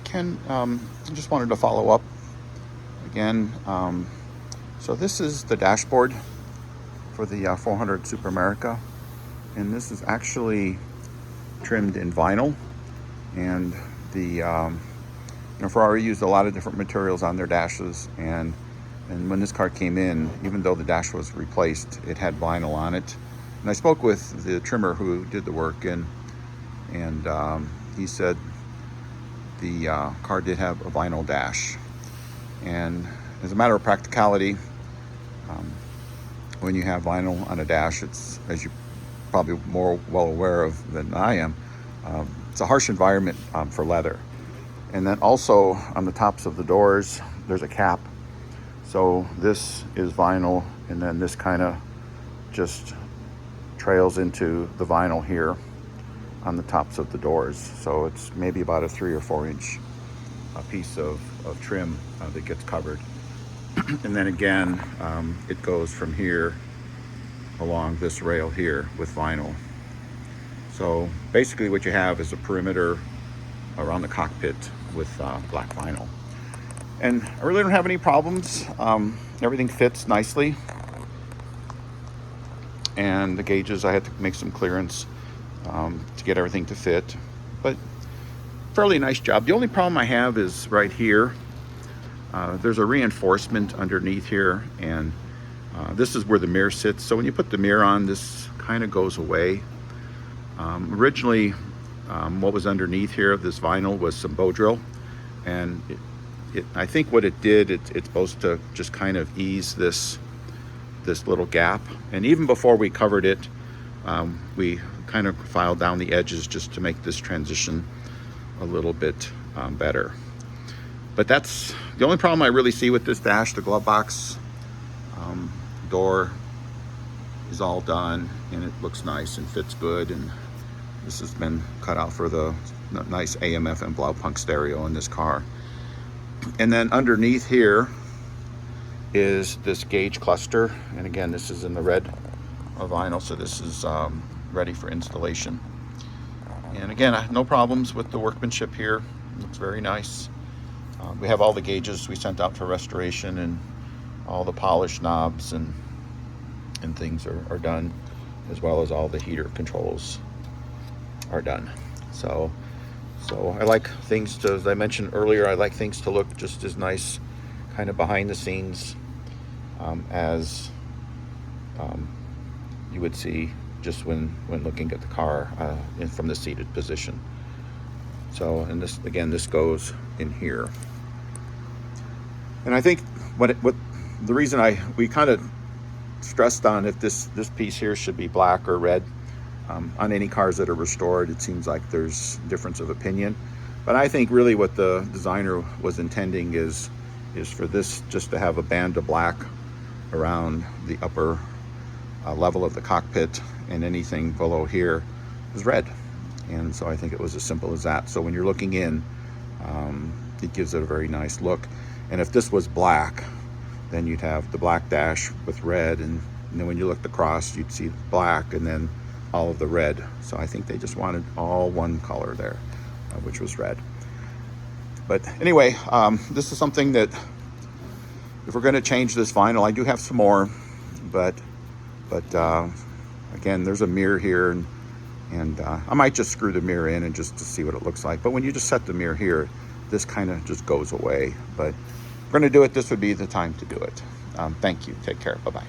Ken, I just wanted to follow up again. So this is the dashboard for the 400 Super America, and this is actually trimmed in vinyl. And the Ferrari used a lot of different materials on their dashes, and when this car came in, even though the dash was replaced, it had vinyl on it. And I spoke with the trimmer who did the work, and he said the car did have a vinyl dash. And as a matter of practicality, when you have vinyl on a dash, it's, as you probably more well aware of than I am, it's a harsh environment for leather. And then also on the tops of the doors, there's a cap. So this is vinyl, and then this kind of just trails into the vinyl here on the tops of the doors. So it's maybe about a 3 or 4 inch piece of trim that gets covered. And then again, it goes from here along this rail here with vinyl. So basically what you have is a perimeter around the cockpit with black vinyl. And I really don't have any problems. Everything fits nicely. And the gauges, I had to make some clearance to get everything to fit. But fairly nice job. The only problem I have is right here. There's a reinforcement underneath here, and this is where the mirror sits. So when you put the mirror on, this kind of goes away. Originally, what was underneath here of this vinyl was some bow drill, and I think what it did, it's supposed to just kind of ease this little gap. And even before we covered it, we kind of filed down the edges just to make this transition a little bit better. But that's the only problem I really see with this dash. The glove box door is all done, and it looks nice and fits good. And this has been cut out for the nice AM/FM Blaupunkt stereo in this car. And then underneath here is this gauge cluster. And again, this is in the red vinyl, so this is ready for installation. And again, no problems with the workmanship here. It looks very nice. We have all the gauges we sent out for restoration, and all the polish knobs and things are done, as well as all the heater controls are done. So I like things to, as I mentioned earlier, I like things to look just as nice, kind of behind the scenes, as you would see just when looking at the car from the seated position. So, and this again, this goes in here. And I think what the reason we kind of stressed on if this piece here should be black or red. On any cars that are restored, it seems like there's difference of opinion. But I think really what the designer was intending is for this just to have a band of black around the upper level of the cockpit, and anything below here is red. And so I think it was as simple as that. So when you're looking in, it gives it a very nice look. And if this was black, then you'd have the black dash with red, and then when you looked across, you'd see black and then all of the red. So I think they just wanted all one color there, which was red. But anyway, this is something that if we're going to change this vinyl, I do have some more, but again, there's a mirror here, and I might just screw the mirror in and just to see what it looks like. But when you just set the mirror here, this kind of just goes away. But if we're going to do it, this would be the time to do it. Thank you. Take care. Bye-bye.